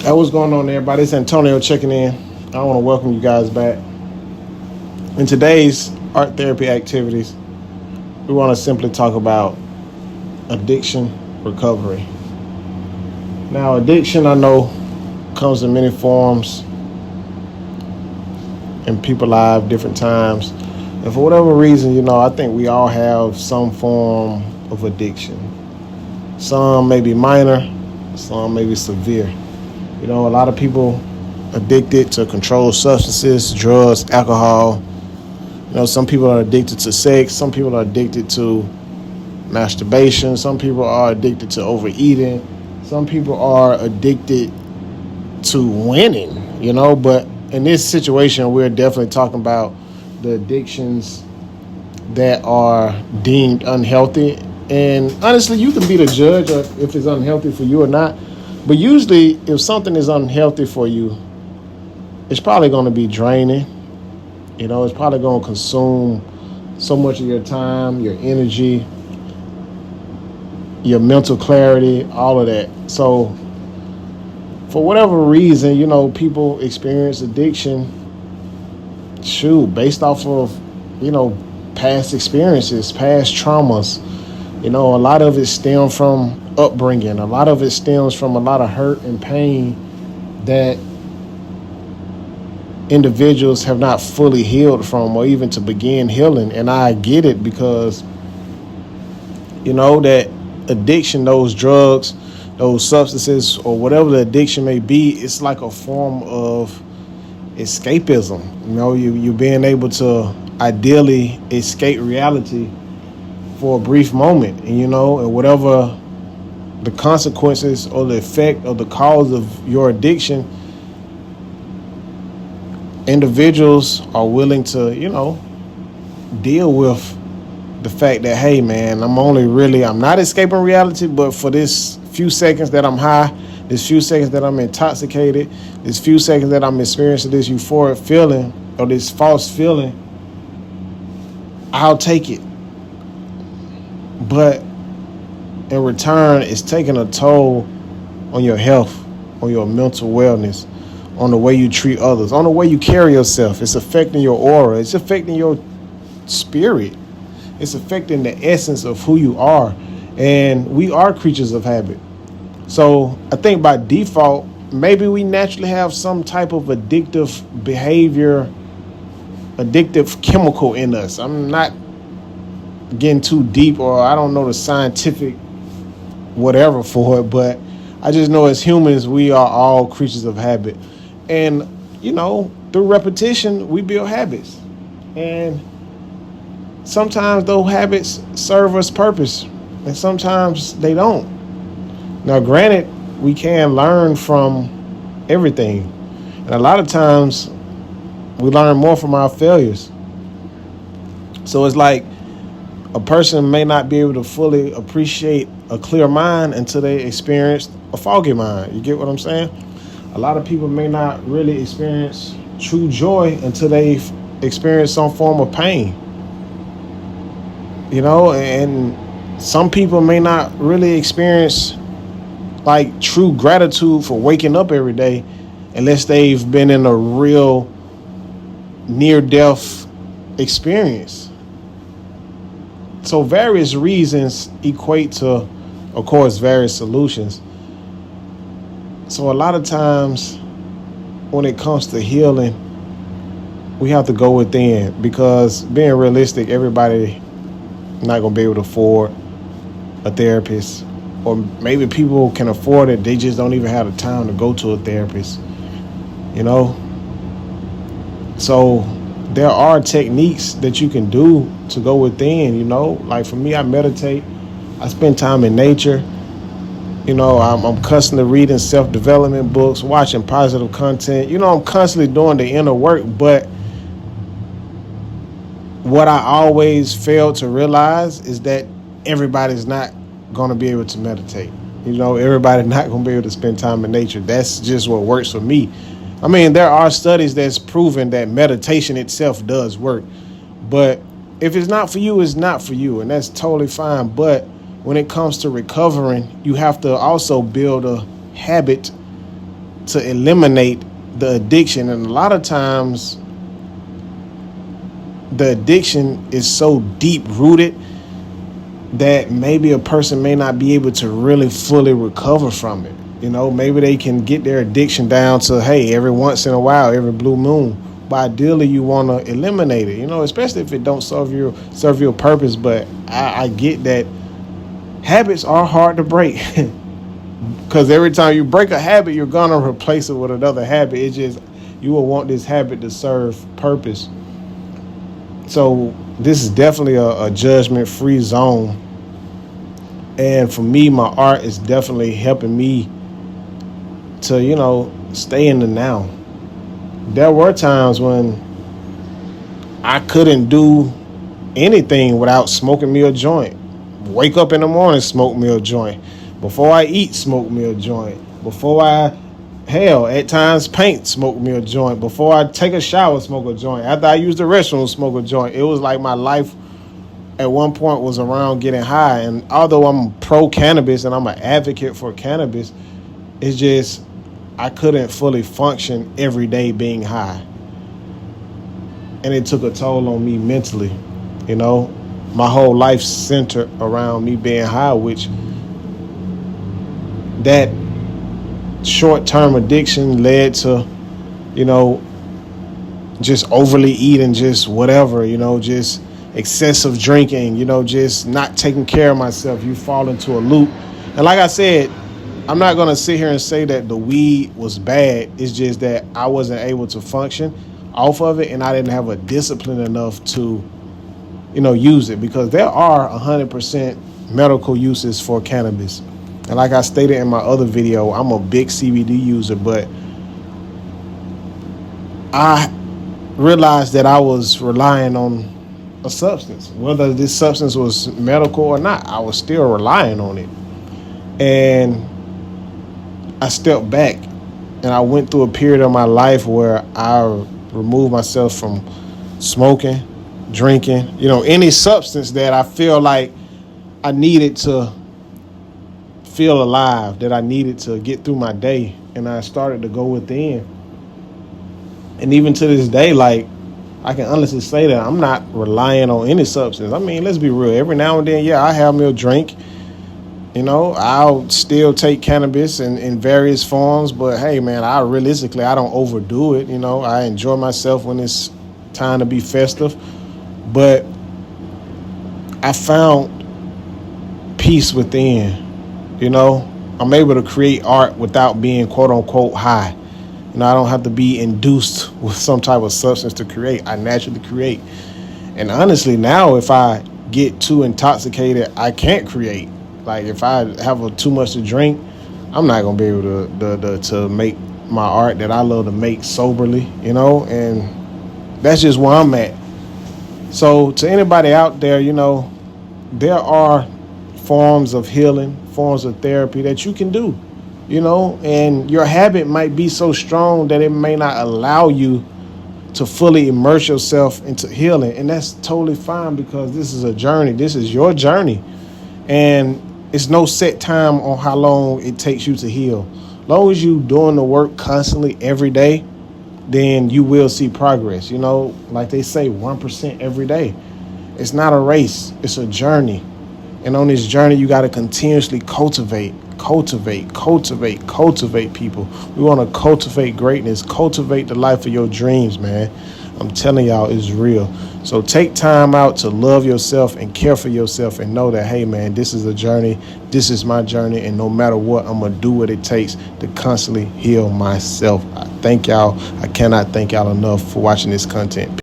Hey, what's going on, everybody? It's Antonio checking in. I want to welcome you guys back. In today's art therapy activities, we want to simply talk about addiction recovery. Now, addiction, I know, comes in many forms in people's lives, different times. And for whatever reason, I think we all have some form of addiction. Some may be minor, some may be severe. A lot of people addicted to controlled substances, drugs, alcohol. Some people are addicted to sex. Some people are addicted to masturbation. Some people are addicted to overeating. Some people are addicted to winning, But in this situation, we're definitely talking about the addictions that are deemed unhealthy. And honestly, you can be the judge of if it's unhealthy for you or not. But usually, if something is unhealthy for you, it's probably going to be draining. It's probably going to consume so much of your time, your energy, your mental clarity, all of that. So, for whatever reason, people experience addiction, based off of, past experiences, past traumas. A lot of it stems from upbringing. A lot of it stems from a lot of hurt and pain that individuals have not fully healed from or even to begin healing. And I get it because, that addiction, those drugs, those substances, or whatever the addiction may be, it's like a form of escapism. You being able to ideally escape reality for a brief moment, and whatever the consequences or the effect or the cause of your addiction, individuals are willing to, deal with the fact that, hey, man, I'm not escaping reality, but for this few seconds that I'm high, this few seconds that I'm intoxicated, this few seconds that I'm experiencing this euphoric feeling or this false feeling, I'll take it. But in return, it's taking a toll on your health, on your mental wellness, on the way you treat others, on the way you carry yourself. It's affecting your aura. It's affecting your spirit. It's affecting the essence of who you are. And we are creatures of habit. So I think by default, maybe we naturally have some type of addictive behavior, addictive chemical in us. I'm not getting too deep, or I don't know the scientific whatever for it, but I just know as humans, we are all creatures of habit. And, through repetition, we build habits. And sometimes those habits serve us purpose, and sometimes they don't. Now, granted, we can learn from everything. And a lot of times, we learn more from our failures. So it's like a person may not be able to fully appreciate a clear mind until they experience a foggy mind. You get what I'm saying? A lot of people may not really experience true joy until they've experienced some form of pain. And some people may not really experience like true gratitude for waking up every day unless they've been in a real near-death experience. So various reasons equate to, of course, various solutions. So a lot of times when it comes to healing, we have to go within, because being realistic, everybody not going to be able to afford a therapist, or maybe people can afford it. They just don't even have the time to go to a therapist, So there are techniques that you can do to go within, Like for me, I meditate. I spend time in nature. I'm constantly reading self-development books, watching positive content. I'm constantly doing the inner work. But what I always fail to realize is that everybody's not going to be able to meditate. Everybody's not going to be able to spend time in nature. That's just what works for me. I mean, there are studies that's proven that meditation itself does work. But if it's not for you, it's not for you. And that's totally fine. But when it comes to recovering, you have to also build a habit to eliminate the addiction. And a lot of times the addiction is so deep rooted that maybe a person may not be able to really fully recover from it. You know, maybe they can get their addiction down to, hey, every once in a while, every blue moon. But ideally, you want to eliminate it, you know, especially if it don't serve your purpose. But I get that habits are hard to break because every time you break a habit, you're going to replace it with another habit. It's just you will want this habit to serve purpose. So this is definitely a judgment-free zone. And for me, my art is definitely helping me to, you know, stay in the now. There were times when I couldn't do anything without smoking me a joint. Wake up in the morning, smoke me a joint. Before I eat, smoke me a joint. Before I, at times paint, smoke me a joint. Before I take a shower, smoke a joint. After I use the restroom, smoke a joint. It was like my life at one point was around getting high. And although I'm pro cannabis and I'm an advocate for cannabis, it's just I couldn't fully function every day being high. And it took a toll on me mentally. You know, my whole life centered around me being high, which that short-term addiction led to, you know, just overly eating, just whatever, you know, just excessive drinking, you know, just not taking care of myself. You fall into a loop. And like I said, I'm not going to sit here and say that the weed was bad. It's just that I wasn't able to function off of it, and I didn't have a discipline enough to, you know, use it, because there are 100% medical uses for cannabis. And like I stated in my other video, I'm a big CBD user, but I realized that I was relying on a substance. Whether this substance was medical or not, I was still relying on it. And I stepped back and I went through a period of my life where I removed myself from smoking, drinking, you know, any substance that I feel like I needed to feel alive, that I needed to get through my day. And I started to go within. And even to this day, like, I can honestly say that I'm not relying on any substance. I mean, let's be real. Every now and then, yeah, I have me a drink. You know, I'll still take cannabis in various forms. But, hey, man, I don't overdo it. You know, I enjoy myself when it's time to be festive. But I found peace within. You know, I'm able to create art without being, quote unquote, high. You know, I don't have to be induced with some type of substance to create. I naturally create. And honestly, now if I get too intoxicated, I can't create. Like if I have too much to drink, I'm not gonna be able to make my art that I love to make soberly, you know. And that's just where I'm at. So to anybody out there, you know, there are forms of healing, forms of therapy that you can do, you know, and your habit might be so strong that it may not allow you to fully immerse yourself into healing. And that's totally fine, because this is a journey. This is your journey. And it's no set time on how long it takes you to heal. As long as you doing the work constantly every day, then you will see progress. You know, like they say, 1% every day. It's not a race. It's a journey. And on this journey, you got to continuously cultivate people. We want to cultivate greatness, cultivate the life of your dreams, man. I'm telling y'all, it's real. So take time out to love yourself and care for yourself, and know that, hey, man, this is a journey. This is my journey. And no matter what, I'm going to do what it takes to constantly heal myself. I thank y'all. I cannot thank y'all enough for watching this content.